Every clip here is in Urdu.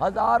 1000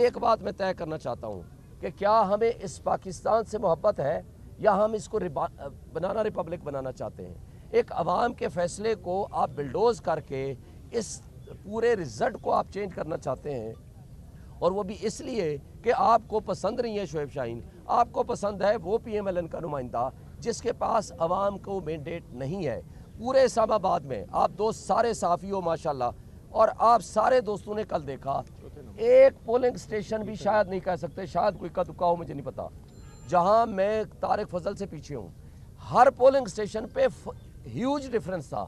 ایک بات میں طے کرنا چاہتا ہوں کہ کیا ہمیں اس پاکستان سے محبت ہے یا ہم اس کو بنانا ریپبلک بنانا چاہتے ہیں؟ ایک عوام کے فیصلے کو آپ بلڈوز کر کے اس پورے رزلٹ کو آپ چینج کرنا چاہتے ہیں، اور وہ بھی اس لیے کہ آپ کو پسند نہیں ہے شعیب شاہین، آپ کو پسند ہے وہ پی ایم ایل این کا نمائندہ جس کے پاس عوام کو مینڈیٹ نہیں ہے۔ پورے اسلام آباد میں آپ دوست سارے صحافی ہو ماشاءاللہ، اور آپ سارے دوستوں نے کل دیکھا ایک پولنگ سٹیشن بھی شاید نہیں کہہ سکتے، شاید کوئی کا دکا ہو مجھے نہیں پتا، جہاں میں طارق فضل سے پیچھے ہوں، ہر پولنگ سٹیشن پہ ہیوج ڈیفرنس تھا،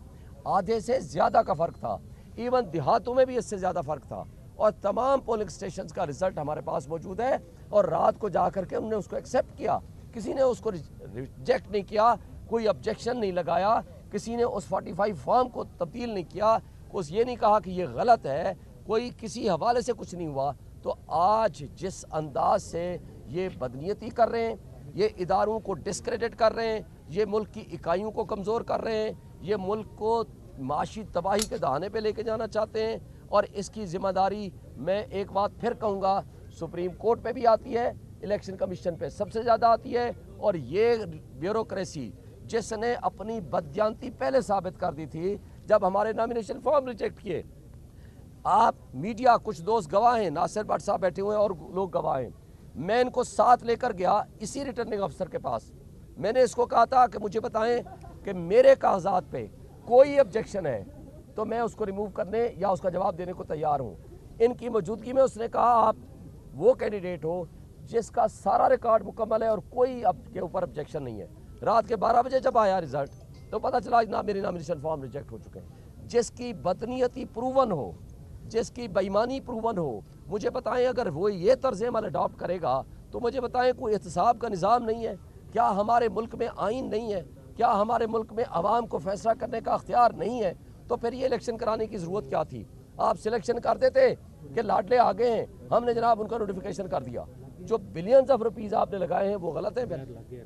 آدھے سے زیادہ کا فرق تھا، ایون دیہاتوں میں بھی اس سے زیادہ فرق تھا، اور تمام پولنگ سٹیشنز کا رزلٹ ہمارے پاس موجود ہے، اور رات کو جا کر کے انہوں نے اس کو ایکسیپٹ کیا، کسی نے اس کو ریجیکٹ نہیں کیا، کوئی آبجیکشن نہیں لگایا، کسی نے اس 45 فارم کو تبدیل نہیں کیا، اس یہ نہیں کہا کہ یہ غلط ہے، کوئی کسی حوالے سے کچھ نہیں ہوا۔ تو آج جس انداز سے یہ بدنیتی کر رہے ہیں، یہ اداروں کو ڈسکریڈٹ کر رہے ہیں، یہ ملک کی اکائیوں کو کمزور کر رہے ہیں، یہ ملک کو معاشی تباہی کے دہانے پہ لے کے جانا چاہتے ہیں، اور اس کی ذمہ داری میں ایک بات پھر کہوں گا سپریم کورٹ پہ بھی آتی ہے، الیکشن کمیشن پہ سب سے زیادہ آتی ہے، اور یہ بیوروکریسی جس نے اپنی بددیانتی پہلے ثابت کر دی تھی جب ہمارے نامینیشن فارم ریجیکٹ کیے۔ آپ میڈیا کچھ دوست گواہ ہیں، ناصر بٹ صاحب بیٹھے ہوئے ہیں اور لوگ گواہ ہیں، میں ان کو ساتھ لے کر گیا اسی ریٹرننگ افسر کے پاس، میں نے اس کو کہا تھا کہ مجھے بتائیں کہ میرے کاغذات پہ کوئی آبجیکشن ہے تو میں اس کو ریموو کرنے یا اس کا جواب دینے کو تیار ہوں۔ ان کی موجودگی میں اس نے کہا آپ وہ کینڈیڈیٹ ہو جس کا سارا ریکارڈ مکمل ہے اور کوئی اب کے اوپر آبجیکشن نہیں ہے۔ رات کے 12 بجے جب آیا رزلٹ تو پتہ چلا میری نامینیشن فارم ریجیکٹ ہو چکے ہیں۔ جس کی بدنیتی پروون ہو، جس کی بےایمانی پروون ہو، مجھے بتائیں اگر وہ یہ طرز عمل اڈاپٹ کرے گا تو مجھے بتائیں کوئی احتساب کا نظام نہیں ہے؟ کیا ہمارے ملک میں آئین نہیں ہے؟ کیا ہمارے ملک میں عوام کو فیصلہ کرنے کا اختیار نہیں ہے؟ تو پھر یہ الیکشن کرانے کی ضرورت کیا تھی؟ آپ سلیکشن کر دیتے کہ لاڈلے آگے ہیں، ہم نے جناب ان کا نوٹیفیکیشن کر دیا، جو بلینز آف روپیز آپ نے لگائے ہیں وہ غلط ہیں،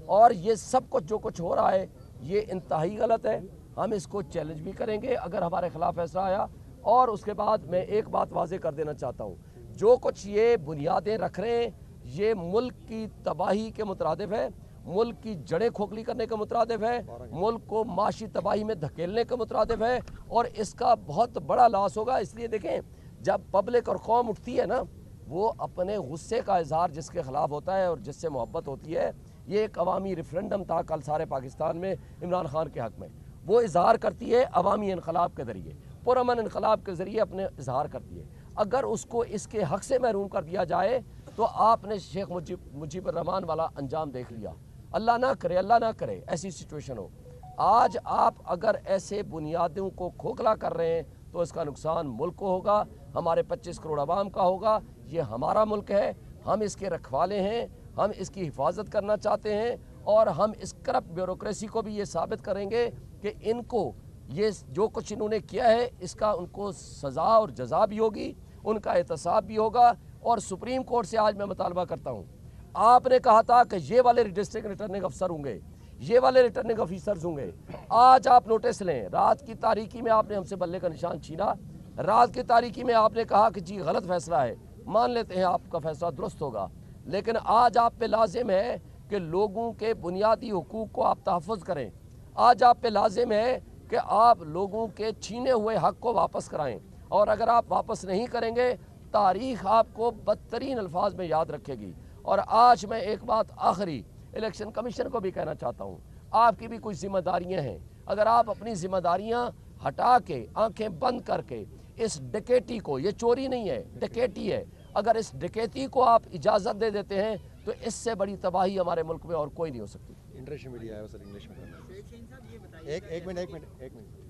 اور یہ سب کچھ جو کچھ ہو رہا ہے یہ انتہائی غلط ہے۔ ہم اس کو چیلنج بھی کریں گے اگر ہمارے خلاف فیصلہ آیا، اور اس کے بعد میں ایک بات واضح کر دینا چاہتا ہوں، جو کچھ یہ بنیادیں رکھ رہے ہیں یہ ملک کی تباہی کے مترادف ہے، ملک کی جڑیں کھوکھلی کرنے کے مترادف ہے، ملک کو معاشی تباہی میں دھکیلنے کے مترادف ہے، اور اس کا بہت بڑا لاس ہوگا۔ اس لیے دیکھیں جب پبلک اور قوم اٹھتی ہے نا، وہ اپنے غصے کا اظہار جس کے خلاف ہوتا ہے اور جس سے محبت ہوتی ہے، یہ ایک عوامی ریفرنڈم تھا کل سارے پاکستان میں عمران خان کے حق میں، وہ اظہار کرتی ہے عوامی انقلاب کے ذریعے، پرامن انقلاب کے ذریعے اپنے اظہار کرتی ہے۔ اگر اس کو اس کے حق سے محروم کر دیا جائے تو آپ نے شیخ مجیب الرحمان والا انجام دیکھ لیا۔ اللہ نہ کرے ایسی سچویشن ہو۔ آج آپ اگر ایسے بنیادوں کو کھوکھلا کر رہے ہیں تو اس کا نقصان ملک کو ہوگا، ہمارے 25 کروڑ عوام کا ہوگا۔ یہ ہمارا ملک ہے، ہم اس کے رکھوالے ہیں، ہم اس کی حفاظت کرنا چاہتے ہیں، اور ہم اس کرپٹ بیوروکریسی کو بھی یہ ثابت کریں گے کہ ان کو یہ جو کچھ انہوں نے کیا ہے اس کا ان کو سزا اور جزا بھی ہوگی، ان کا احتساب بھی ہوگا۔ اور سپریم کورٹ سے آج میں مطالبہ کرتا ہوں، آپ نے کہا تھا کہ یہ والے ڈسٹرکٹ ریٹرننگ افسر ہوں گے، یہ والے ریٹرننگ آفیسرز ہوں گے، آج آپ نوٹس لیں، رات کی تاریکی میں آپ نے ہم سے بلے کا نشان چھینا، رات کی تاریکی میں آپ نے کہا کہ جی غلط فیصلہ ہے، مان لیتے ہیں آپ کا فیصلہ درست ہوگا، لیکن آج آپ پہ لازم ہے کہ لوگوں کے بنیادی حقوق کو آپ تحفظ کریں، آج آپ پہ لازم ہے کہ آپ لوگوں کے چھینے ہوئے حق کو واپس کرائیں، اور اگر آپ واپس نہیں کریں گے تاریخ آپ کو بدترین الفاظ میں یاد رکھے گی۔ اور آج میں ایک بات آخری الیکشن کمیشن کو بھی کہنا چاہتا ہوں، آپ کی بھی کچھ ذمہ داریاں ہیں، اگر آپ اپنی ذمہ داریاں ہٹا کے آنکھیں بند کر کے اس ڈکیٹی کو، یہ چوری نہیں ہے ڈکیٹی ہے، اگر اس ڈکیتی کو آپ اجازت دے دیتے ہیں تو اس سے بڑی تباہی ہمارے ملک میں اور کوئی نہیں ہو سکتی۔ انٹرنیشنل میڈیا ہے سر، انگلش میں ایک منٹ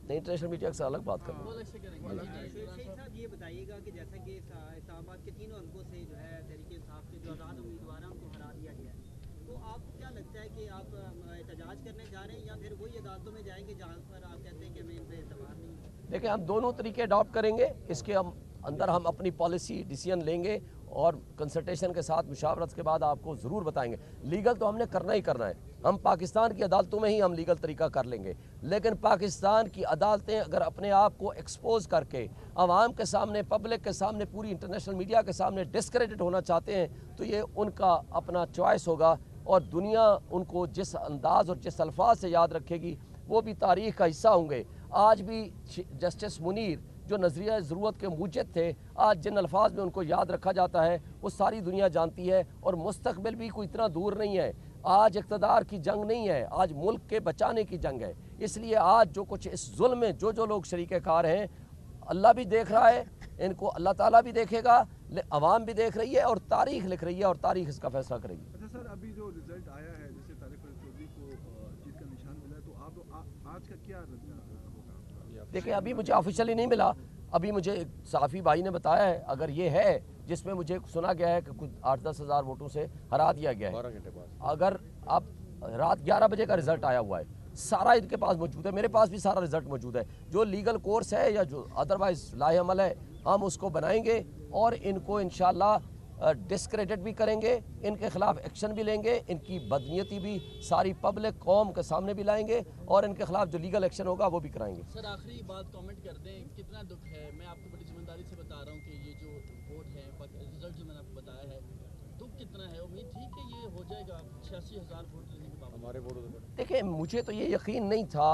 انٹرنیشنل میڈیا سے الگ بات کرنا۔ صاحب یہ بتائیے گا کہ جیسا کہ اسلام آباد کے تینوں حلقوں سے جو ہے تحریک انصاف کے جو آزاد امیدوار ہیں ان کو ہرا دیا گیا ہے، تو آپ کو کیا لگتا ہے کہ آپ احتجاج کرنے جا رہے ہیں یا پھر وہی عدالتوں میں جائیں گے جہاں پر آپ کہتے ہیں کہ ہمیں ان پہ اعتبار نہیں ہے؟ دیکھیں ہم دونوں طریقے اڈاپٹ کریں گے، اس کے اندر ہم اپنی پالیسی ڈیسیژن لیں گے، اور کنسلٹیشن کے ساتھ مشاورت کے بعد آپ کو ضرور بتائیں گے. لیگل تو ہم نے کرنا ہی کرنا ہے. ہم پاکستان کی عدالتوں میں ہی ہم لیگل طریقہ کر لیں گے, لیکن پاکستان کی عدالتیں اگر اپنے آپ کو ایکسپوز کر کے عوام کے سامنے, پبلک کے سامنے, پوری انٹرنیشنل میڈیا کے سامنے ڈسکریڈٹ ہونا چاہتے ہیں تو یہ ان کا اپنا چوائس ہوگا, اور دنیا ان کو جس انداز اور جس الفاظ سے یاد رکھے گی وہ بھی تاریخ کا حصہ ہوں گے. آج بھی جسٹس منیر جو نظریہ ضرورت کے موجد تھے, آج جن الفاظ میں ان کو یاد رکھا جاتا ہے وہ ساری دنیا جانتی ہے, اور مستقبل بھی کوئی اتنا دور نہیں ہے. آج اقتدار کی جنگ نہیں ہے, آج ملک کے بچانے کی جنگ ہے. اس لیے آج جو کچھ اس ظلم میں جو لوگ شریک کار ہیں, اللہ بھی دیکھ رہا ہے, ان کو اللہ تعالیٰ بھی دیکھے گا, عوام بھی دیکھ رہی ہے, اور تاریخ لکھ رہی ہے, اور تاریخ اس کا فیصلہ کرے گی. اچھا سر, ابھی جو رزلٹ آیا ہے جیسے طارق چودھری کو جیت کا نشان ملا ہے, تو آپ آج کا کیا ہوگا؟ دیکھیں ابھی مجھے آفیشلی نہیں ملا, ابھی مجھے ایک صحافی بھائی نے بتایا ہے, اگر یہ ہے جس میں مجھے سنا گیا ہے کہ کچھ 8-10 ہزار ووٹوں سے ہرا دیا گیا ہے. 12 گھنٹے بعد اگر اب رات 11 بجے کا رزلٹ آیا ہوا ہے, سارا ان کے پاس موجود ہے, میرے پاس بھی سارا رزلٹ موجود ہے. جو لیگل کورس ہے یا جو ادروائز لاہ عمل ہے ہم اس کو بنائیں گے, اور ان کو انشاءاللہ ڈسکریڈٹ بھی کریں گے, ان کے خلاف ایکشن بھی لیں گے, ان کی بدنیتی بھی ساری پبلک قوم کے سامنے بھی لائیں گے, اور ان کے خلاف جو لیگل ایکشن ہوگا وہ بھی کرائیں گے. سر آخری بات کامنٹ کر دیں, کتنا دکھ ہے, میں آپ کو بڑی ذمہ داری سے بتا رہا ہوں کہ یہ جو ووٹ ہے, رزلٹ جو میں نے آپ کو بتایا ہے, دکھ کتنا ہے, امید تھی کہ یہ ہو جائے گا 86,000 ووٹ لینے کے باوجود؟ ہمارے ووٹ دیکھیں مجھے تو یہ یقین نہیں تھا